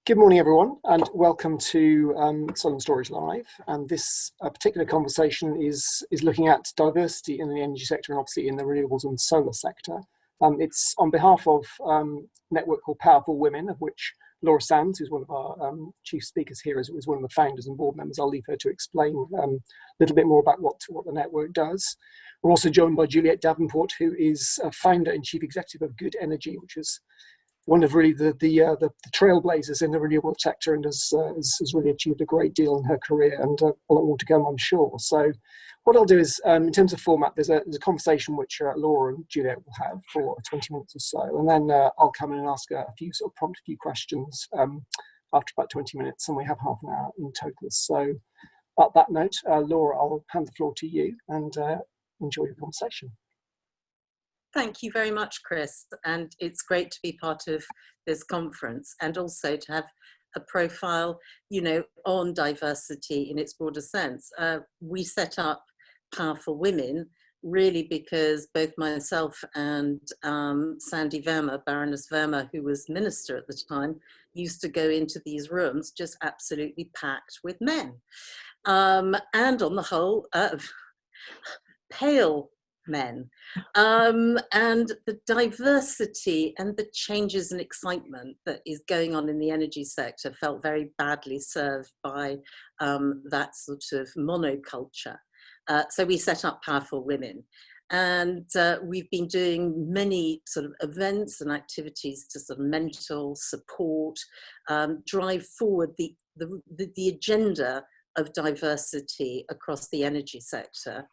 Good morning, everyone, and welcome to Solar Storage Live. And this particular conversation is looking at diversity in the energy sector and obviously in the renewables and solar sector. It's on behalf of a network called Powerful Women, of which Laura Sands, who's one of our chief speakers here, is one of the founders and board members. I'll leave her to explain a little bit more about what the network does. We're also joined by Juliet Davenport, who is a founder and chief executive of Good Energy, which is one of really the trailblazers in the renewable sector, and has really achieved a great deal in her career, and a lot more to come, I'm sure. So what I'll do is, in terms of format, there's a conversation which Laura and Juliet will have for 20 minutes or so, and then I'll come in and ask prompt a few questions after about 20 minutes, and we have half an hour in total. So at that note, Laura, I'll hand the floor to you, and enjoy your conversation. Thank you very much, Chris, and it's great to be part of this conference and also to have a profile, on diversity in its broader sense. We set up Powerful Women really because both myself and Sandy Verma, Baroness Verma, who was minister at the time, used to go into these rooms just absolutely packed with men. And on the whole, pale men, and the diversity and the changes and excitement that is going on in the energy sector felt very badly served by that sort of monoculture. So we set up Powerful Women, and we've been doing many sort of events and activities to sort of mentor, support, drive forward the agenda of diversity across the energy sector.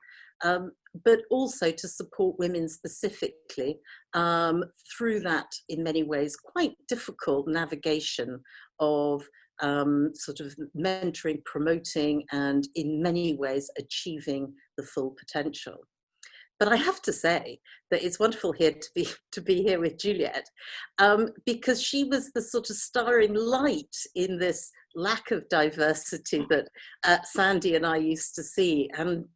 But also to support women specifically through that, in many ways, quite difficult navigation of sort of mentoring, promoting, and in many ways achieving the full potential. But I have to say that it's wonderful here to be here with Juliet, because she was the sort of starring light in this lack of diversity that Sandy and I used to see, and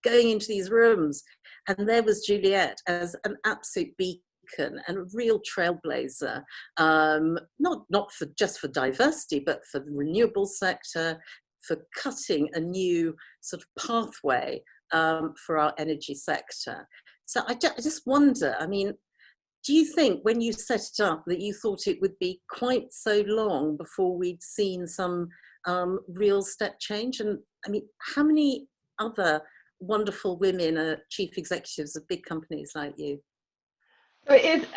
going into these rooms, and there was Juliet as an absolute beacon and a real trailblazer, not just for diversity, but for the renewable sector, for cutting a new sort of pathway for our energy sector. So I just wonder, do you think when you set it up that you thought it would be quite so long before we'd seen some real step change? And how many other wonderful women are chief executives of big companies like you? It is,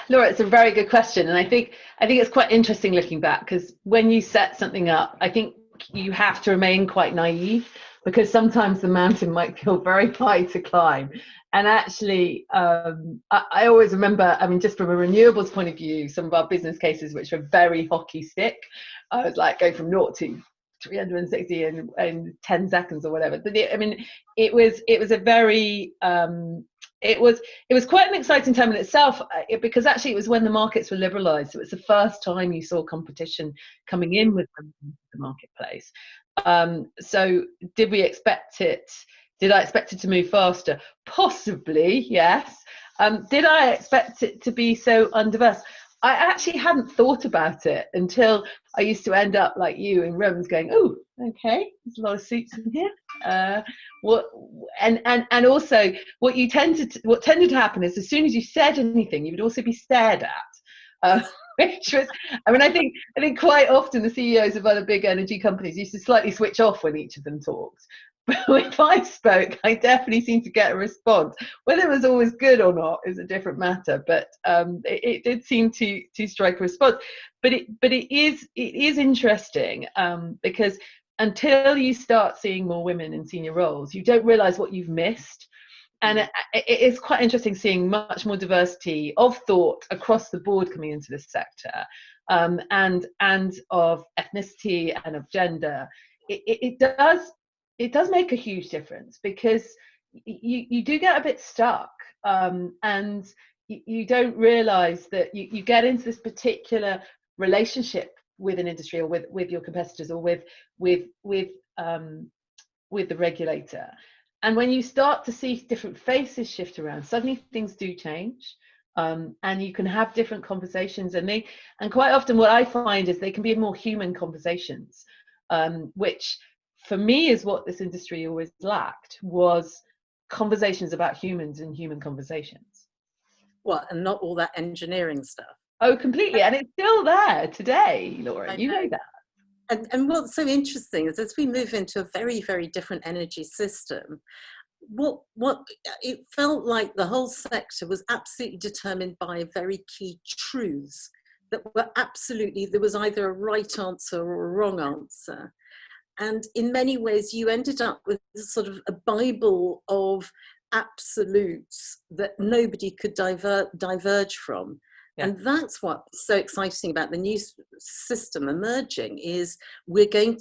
Laura, it's a very good question. And I think it's quite interesting looking back, because when you set something up, I think you have to remain quite naive, because sometimes the mountain might feel very high to climb. And actually, I always remember, just from a renewables point of view, some of our business cases, which were very hockey stick. I was like going from 0 to 360 in 10 seconds or whatever. But it was a very, it was quite an exciting time in itself, because actually it was when the markets were liberalised. So it was the first time you saw competition coming in with the marketplace. So did we expect it? Did I expect it to move faster? Possibly, yes. Did I expect it to be so undiverse? I actually hadn't thought about it until I used to end up like you in rooms going, oh, okay, there's a lot of suits in here. And also what tended to happen is, as soon as you said anything, you would also be stared at. Which was, I think quite often the CEOs of other big energy companies used to slightly switch off when each of them talked. But if I spoke, I definitely seemed to get a response. Whether it was always good or not is a different matter. But it did seem to strike a response. But it is interesting, because until you start seeing more women in senior roles, you don't realise what you've missed. And it is quite interesting seeing much more diversity of thought across the board coming into this sector, and of ethnicity and of gender. It does make a huge difference, because you do get a bit stuck, and you don't realise that you get into this particular relationship with an industry, or with your competitors, or with the regulator. And when you start to see different faces shift around, suddenly things do change. and you can have different conversations, and quite often what I find is they can be more human conversations, which for me is what this industry always lacked, was conversations about humans and human conversations. Well, and not all that engineering stuff. Oh, completely. And it's still there today, Laura. You know that. And what's so interesting is as we move into a very, very different energy system, what it felt like the whole sector was absolutely determined by very key truths that were absolutely, there was either a right answer or a wrong answer. And in many ways, you ended up with sort of a Bible of absolutes that nobody could diverge from. Yeah. And that's what's so exciting about the new system emerging, is we can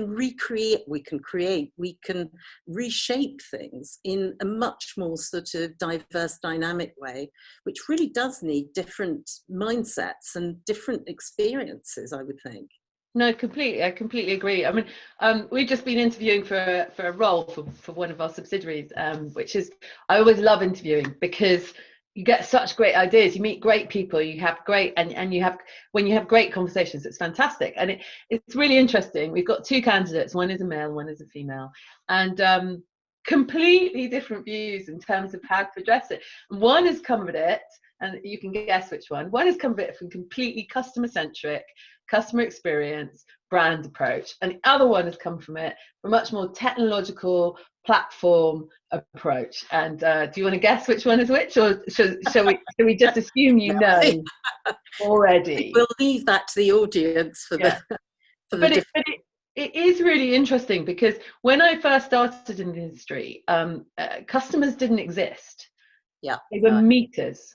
recreate, we can create, we can reshape things in a much more sort of diverse, dynamic way, which really does need different mindsets and different experiences, I would think. No, completely. I completely agree. I mean, we've just been interviewing for a role for one of our subsidiaries, which is, I always love interviewing because you get such great ideas. You meet great people. You have great, and you have, when you have great conversations, it's fantastic. And it's really interesting. We've got two candidates. One is a male, one is a female, and completely different views in terms of how to address it. One has come at it, and you can guess which one. One has come at it from completely customer-centric, customer experience, brand approach, and the other one has come from it from a much more technological platform approach. And do you want to guess which one is which, or shall we just assume you know already? We'll leave that to the audience for But it is really interesting, because when I first started in the industry, customers didn't exist. Yeah, they were meters.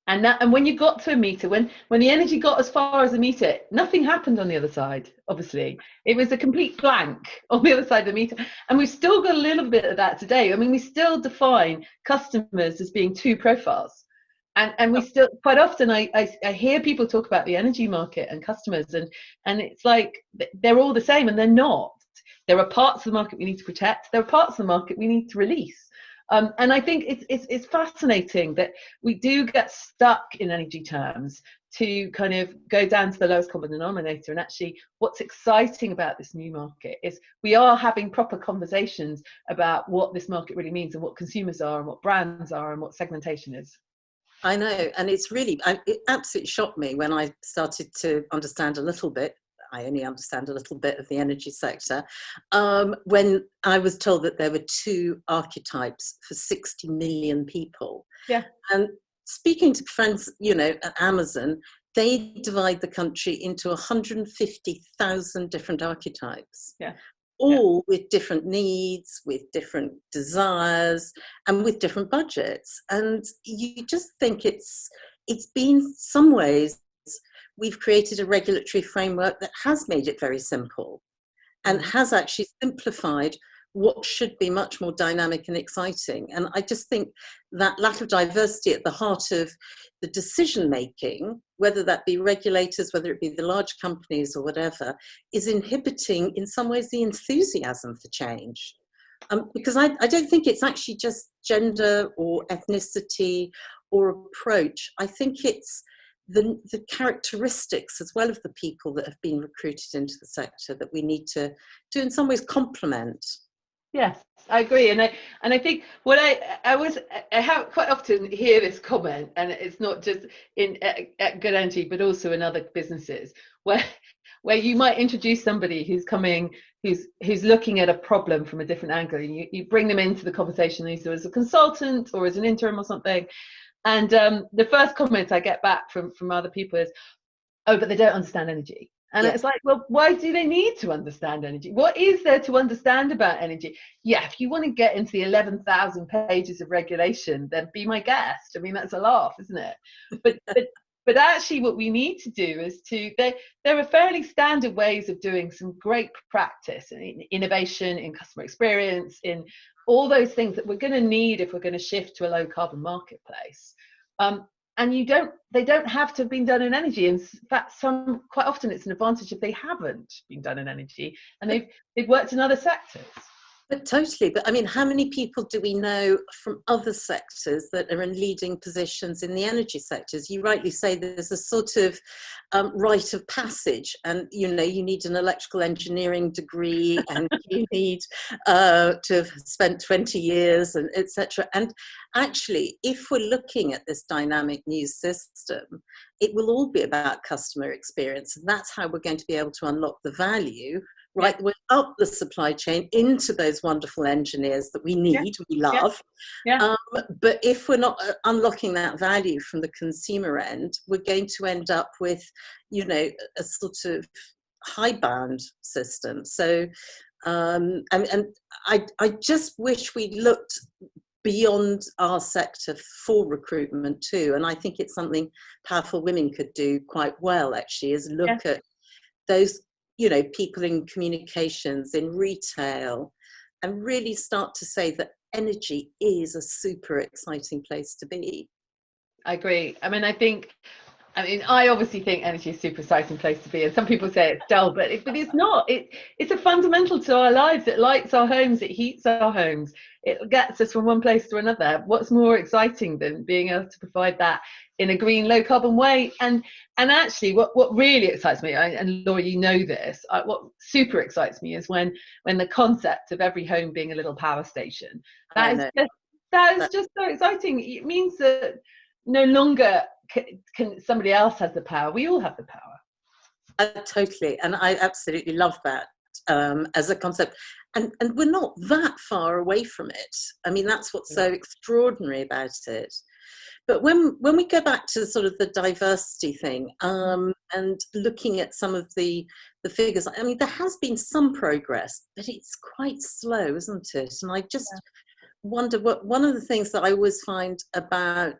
And when you got to a meter, when the energy got as far as a meter, nothing happened on the other side, obviously. It was a complete blank on the other side of the meter. And we've still got a little bit of that today. I mean, we still define customers as being two profiles. And we still, quite often, I hear people talk about the energy market and customers, and it's like they're all the same, and they're not. There are parts of the market we need to protect. There are parts of the market we need to release. And I think it's fascinating that we do get stuck in energy terms to kind of go down to the lowest common denominator. And actually, what's exciting about this new market is we are having proper conversations about what this market really means, and what consumers are, and what brands are, and what segmentation is. I know, and it's really, it absolutely shocked me when I started to understand a little bit. I only understand a little bit of the energy sector, when I was told that there were two archetypes for 60 million people. Yeah. And speaking to friends, at Amazon, they divide the country into 150,000 different archetypes. Yeah. All with different needs, with different desires, and with different budgets. And you just think it's been, some ways, we've created a regulatory framework that has made it very simple and has actually simplified what should be much more dynamic and exciting. And I just think that lack of diversity at the heart of the decision making, whether that be regulators, whether it be the large companies or whatever, is inhibiting in some ways the enthusiasm for change. Because I don't think it's actually just gender or ethnicity or approach. I think it's the characteristics as well of the people that have been recruited into the sector that we need to in some ways complement. Yes, I agree, and I think what I have quite often hear this comment, and it's not just at Good Energy, but also in other businesses, where you might introduce somebody who's looking at a problem from a different angle, and you bring them into the conversation either as a consultant or as an interim or something. And the first comment I get back from other people is, oh, but they don't understand energy. And It's like, well, why do they need to understand energy? What is there to understand about energy? Yeah, if you want to get into the 11,000 pages of regulation, then be my guest. I mean, that's a laugh, isn't it? But actually what we need to do is there are fairly standard ways of doing some great practice in innovation, in customer experience, in all those things that we're going to need if we're going to shift to a low carbon marketplace. And they don't have to have been done in energy. In fact, quite often it's an advantage if they haven't been done in energy and they've worked in other sectors. But totally. But I mean, how many people do we know from other sectors that are in leading positions in the energy sectors? You rightly say there's a sort of rite of passage, and you know, you need an electrical engineering degree, and you need to have spent 20 years, and etc. And actually, if we're looking at this dynamic new system, it will all be about customer experience, and that's how we're going to be able to unlock the value right the way up the supply chain into those wonderful engineers that we need, we love. But if we're not unlocking that value from the consumer end, we're going to end up with, you know, a sort of high-bound system. So, and I just wish we'd looked beyond our sector for recruitment too. And I think it's something Powerful Women could do quite well, actually, is look at those, you know, people in communications, in retail, and really start to say that energy is a super exciting place to be. I agree. I mean, I obviously think energy is a super exciting place to be, and some people say it's dull, but it's not. It's a fundamental to our lives. It lights our homes, it heats our homes, it gets us from one place to another. What's more exciting than being able to provide that in a green, low carbon way? And actually, what really excites me, and Laura, you know this, what super excites me is when the concept of every home being a little power station. That is just so exciting. It means that no longer can somebody else has the power. We all have the power. Totally, and I absolutely love that as a concept. And we're not that far away from it. I mean, that's what's so extraordinary about it. But when we go back to sort of the diversity thing and looking at some of the figures, I mean, there has been some progress, but it's quite slow, isn't it? And I just wonder one of the things that I always find about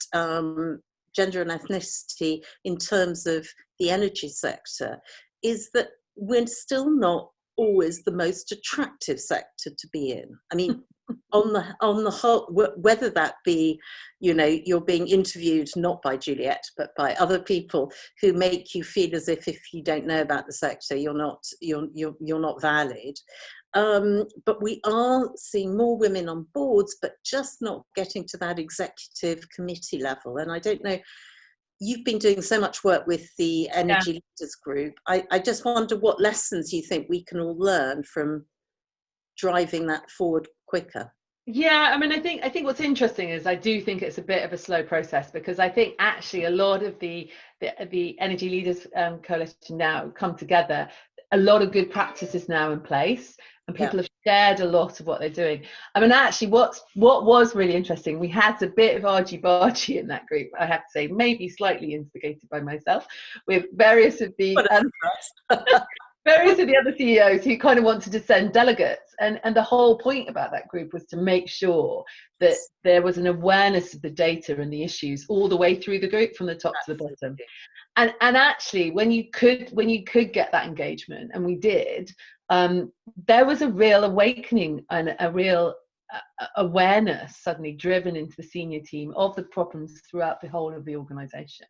gender and ethnicity in terms of the energy sector is that we're still not always the most attractive sector to be in. I mean, on the whole, whether that be, you know, you're being interviewed not by Juliet but by other people who make you feel as if you don't know about the sector, you're not valid. But we are seeing more women on boards, but just not getting to that executive committee level. And I don't know, you've been doing so much work with the Energy Leaders Group. I just wonder what lessons you think we can all learn from driving that forward quicker. Yeah, I mean, I think what's interesting is I do think it's a bit of a slow process, because I think actually a lot of the Energy Leaders Coalition now come together. A lot of good practices now in place, and people have shared a lot of what they're doing. I mean, actually, what was really interesting, we had a bit of argy-bargy in that group, I have to say, maybe slightly instigated by myself, with various of the various of the other CEOs who kind of wanted to send delegates. And the whole point about that group was to make sure that there was an awareness of the data and the issues all the way through the group, from the top to the bottom. And actually, when you could get that engagement, and we did, there was a real awakening and a real awareness suddenly driven into the senior team of the problems throughout the whole of the organization.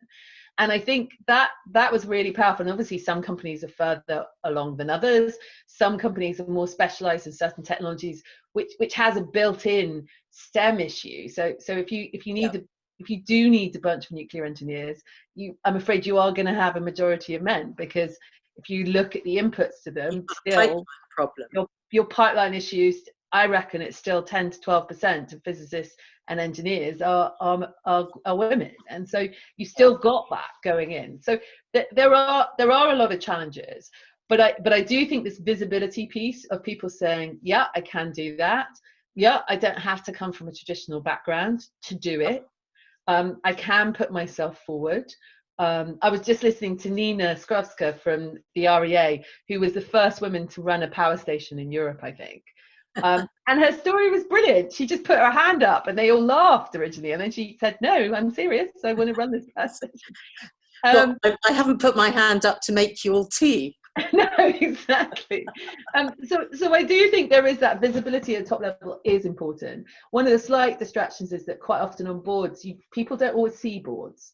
And I think that was really powerful. And obviously some companies are further along than others. Some companies are more specialized in certain technologies, which has a built-in STEM issue. So if you do need a bunch of nuclear engineers, I'm afraid you are going to have a majority of men, because if you look at the inputs to them, still your pipeline issues, I reckon it's still 10 to 12% of physicists and engineers are women, and so you still got that going in. So there are a lot of challenges, but I do think this visibility piece of people saying, yeah, I can do that. Yeah, I don't have to come from a traditional background to do it. I can put myself forward. I was just listening to Nina Skrawska from the REA, who was the first woman to run a power station in Europe, I think. And her story was brilliant. She just put her hand up and they all laughed originally, and then she said, no, I'm serious, I want to run this power station. Well, I haven't put my hand up to make you all tea. No, exactly. So I do think there is that visibility at top level is important. One of the slight distractions is that quite often on boards, people don't always see boards.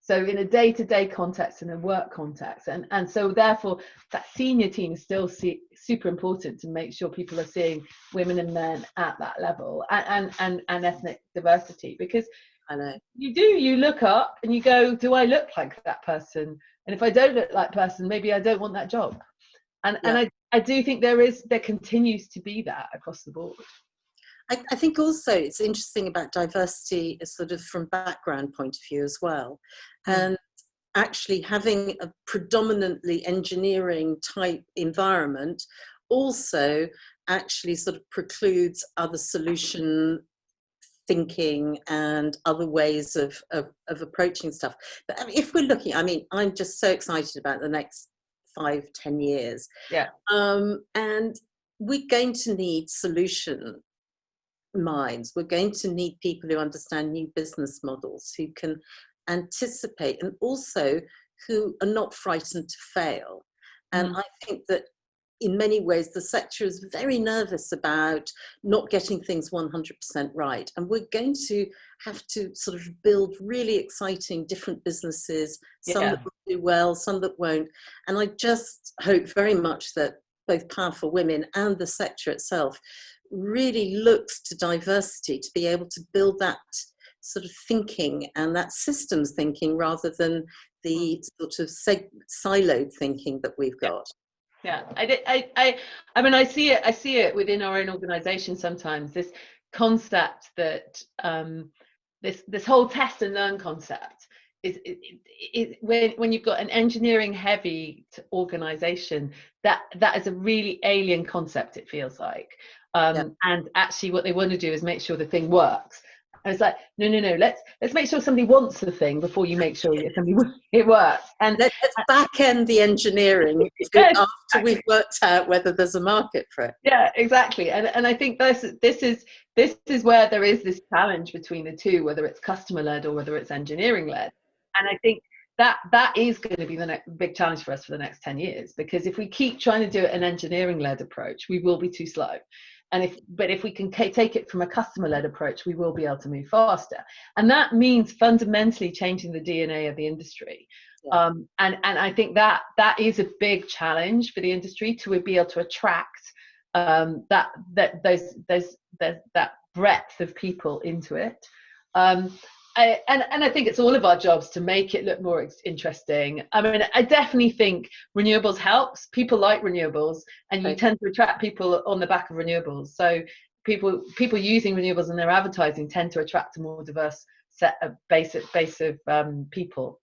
So in a day-to-day context and a work context, and so therefore that senior team is still super important to make sure people are seeing women and men at that level, and ethnic diversity, because I know. You look up and you go, do I look like that person? And if I don't look like that person, maybe I don't want that job. And I do think there continues to be that across the board. I think also it's interesting about diversity as sort of from background point of view as well. And actually having a predominantly engineering type environment also actually sort of precludes other solution thinking and other ways of approaching stuff. But I mean, if we're looking, I mean, I'm just so excited about the next 5-10 years. Yeah. And we're going to need solution minds. We're going to need people who understand new business models, who can anticipate, and also who are not frightened to fail. And I think that in many ways the sector is very nervous about not getting things 100% right, and we're going to have to sort of build really exciting different businesses, some that will do well, some that won't. And I just hope very much that both Powerful Women and the sector itself really looks to diversity to be able to build that sort of thinking and that systems thinking rather than the sort of siloed thinking that we've got. Yeah, I mean, I see it within our own organisation sometimes, this concept that this whole test and learn concept is when you've got an engineering heavy organisation, that is a really alien concept, it feels like. And actually what they want to do is make sure the thing works. And it's like, no, let's make sure somebody wants the thing before you make sure it works. And let's back end the engineering after we've worked out whether there's a market for it. Yeah, exactly. And I think this is where there is this challenge between the two, whether it's customer led or whether it's engineering led. And I think that is going to be the next big challenge for us for the next 10 years, because if we keep trying to do an engineering led approach, we will be too slow. But if we can take it from a customer-led approach, we will be able to move faster. And that means fundamentally changing the DNA of the industry. Yeah. And I think that is a big challenge for the industry, to be able to attract that breadth of people into it. I think it's all of our jobs to make it look more interesting. I mean, I definitely think renewables helps. People like renewables, and you tend to attract people on the back of renewables. So people using renewables in their advertising tend to attract a more diverse set of base of people.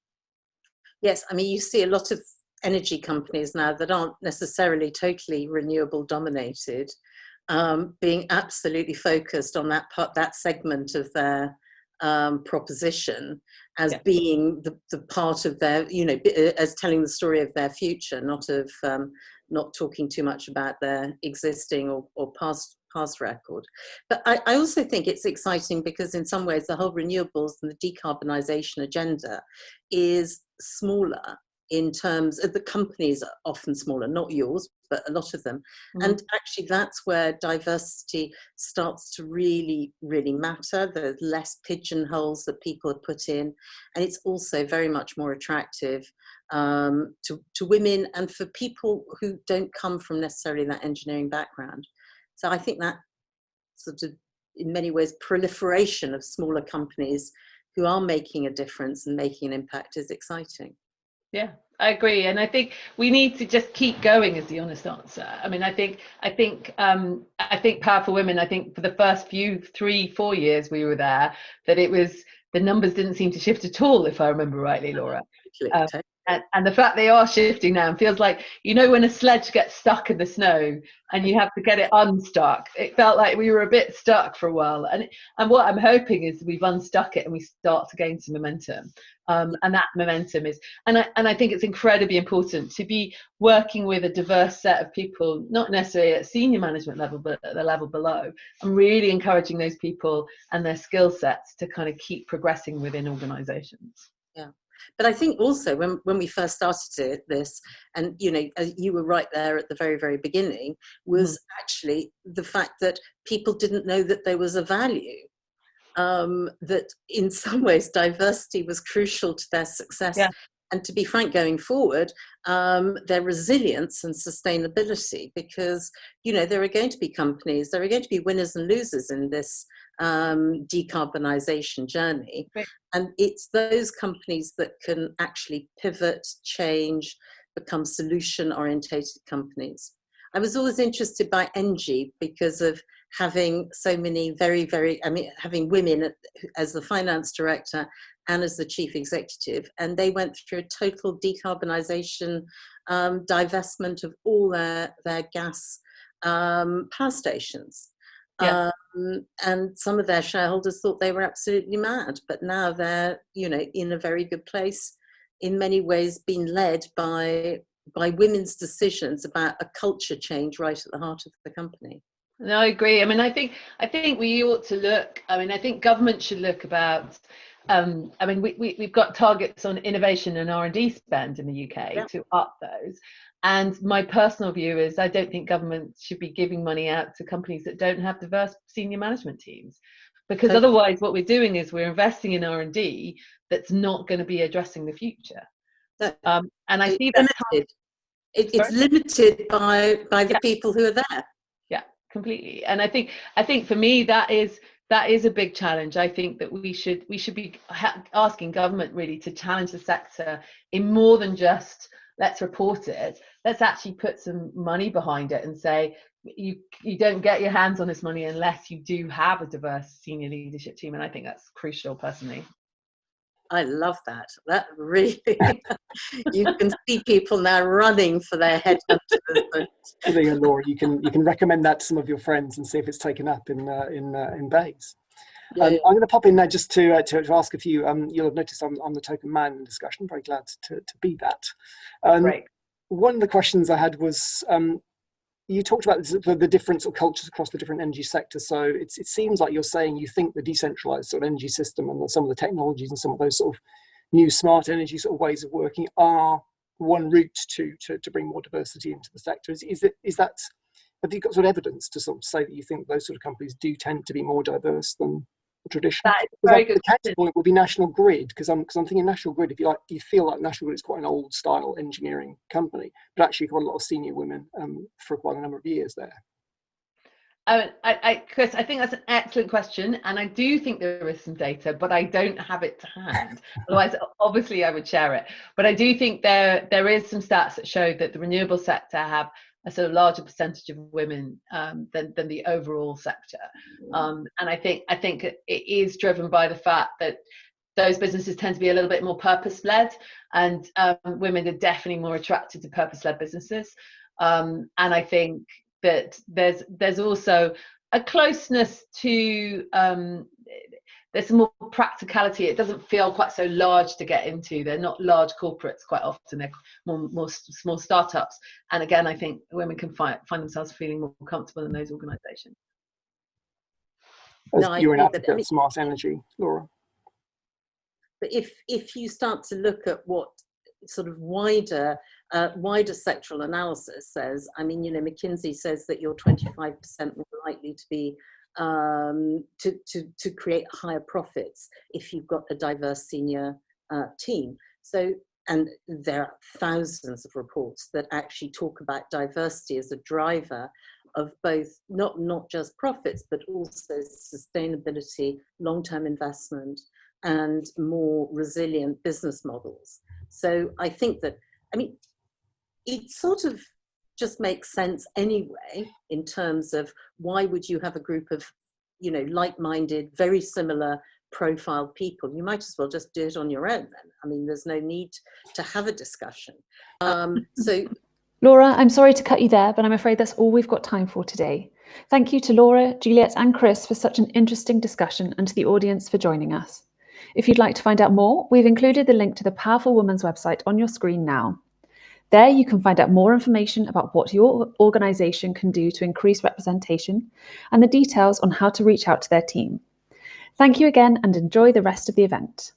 Yes, I mean, you see a lot of energy companies now that aren't necessarily totally renewable dominated, being absolutely focused on that segment of their proposition as being the part of their, as telling the story of their future, not talking too much about their existing or past record. But I also think it's exciting because in some ways the whole renewables and the decarbonisation agenda is smaller in terms of the companies are often smaller, not yours, but a lot of them. And actually that's where diversity starts to really, really matter. There's less pigeonholes that people are put in. And it's also very much more attractive to women and for people who don't come from necessarily that engineering background. So I think that sort of, in many ways, proliferation of smaller companies who are making a difference and making an impact is exciting. Yeah, I agree, and I think we need to just keep going is the honest answer. I mean, I think Powerful Women, I think for the first 3-4 years we were there, that it was, the numbers didn't seem to shift at all, if I remember rightly, Laura. And the fact they are shifting now, feels like, when a sledge gets stuck in the snow and you have to get it unstuck, it felt like we were a bit stuck for a while. And what I'm hoping is we've unstuck it and we start to gain some momentum. And that momentum is, and I think it's incredibly important to be working with a diverse set of people, not necessarily at senior management level, but at the level below, and really encouraging those people and their skill sets to kind of keep progressing within organizations. Yeah. But I think also when we first started this, and you were right there at the very, very beginning, was actually the fact that people didn't know that there was a value. that in some ways diversity was crucial to their success. Yeah. And to be frank, going forward, their resilience and sustainability, because, you know, there are going to be companies, there are going to be winners and losers in this decarbonisation journey. Right. And it's those companies that can actually pivot, change, become solution-orientated companies. I was always interested by Engie because of having so many having women as the finance director and as the chief executive, and they went through a total decarbonisation, divestment of all their gas power stations. Yeah. And some of their shareholders thought they were absolutely mad, but now they're, you know, in a very good place, in many ways being led by women's decisions about a culture change right at the heart of the company. No, I agree. I mean, I think we ought to look. I mean, I think government should look about. I mean, we've got targets on innovation and R&D spend in the UK to up those. And my personal view is I don't think government should be giving money out to companies that don't have diverse senior management teams, because otherwise what we're doing is we're investing in R&D that's not going to be addressing the future. And I see that it's limited by the people who are there. Yeah, completely. And I think for me that is a big challenge. I think that we should be asking government really to challenge the sector in more than just let's report it. Let's actually put some money behind it and say you don't get your hands on this money unless you do have a diverse senior leadership team. And I think that's crucial personally. I love that. That really, you can see people now running for their headhunters. There you go, Laura. You can recommend that to some of your friends and see if it's taken up in Bays. Yeah. I'm going to pop in there just to ask a few. You'll have noticed on the token man discussion. Very glad to be that. Right. One of the questions I had was, you talked about the different sort of cultures across the different energy sectors. So it seems like you're saying you think the decentralized sort of energy system and some of the technologies and some of those sort of new smart energy sort of ways of working are one route to bring more diversity into the sector. Is that, have you got sort of evidence to sort of say that you think those sort of companies do tend to be more diverse than the traditional? That is a very good question. The counterpoint would be National Grid, because I'm thinking National Grid, if you feel like National Grid is quite an old style engineering company, but actually got a lot of senior women for quite a number of years there. Chris, I think that's an excellent question, and I do think there is some data, but I don't have it to hand. Otherwise, obviously, I would share it. But I do think there is some stats that show that the renewable sector have a sort of larger percentage of women than the overall sector, and I think it is driven by the fact that those businesses tend to be a little bit more purpose-led, and women are definitely more attracted to purpose-led businesses, and I think that there's also a closeness to there's some more practicality. It doesn't feel quite so large to get into. They're not large corporates quite often. They're more small startups. And again, I think women can find themselves feeling more comfortable in those organisations. You're an advocate of smart energy, Laura. But if you start to look at what sort of wider sectoral analysis says, I mean, you know, McKinsey says that you're 25% more likely to be to create higher profits if you've got a diverse senior team. So, and there are thousands of reports that actually talk about diversity as a driver of both not just profits, but also sustainability, long-term investment, and more resilient business models. So I think that, I mean, it sort of just makes sense anyway, in terms of why would you have a group of, you know, like-minded, very similar profile people? You might as well just do it on your own then. I mean, there's no need to have a discussion. So, Laura, I'm sorry to cut you there, but I'm afraid that's all we've got time for today. Thank you to Laura, Juliet and Chris for such an interesting discussion, and to the audience for joining us. If you'd like to find out more, we've included the link to the Powerful Woman's website on your screen now. There you can find out more information about what your organisation can do to increase representation and the details on how to reach out to their team. Thank you again and enjoy the rest of the event.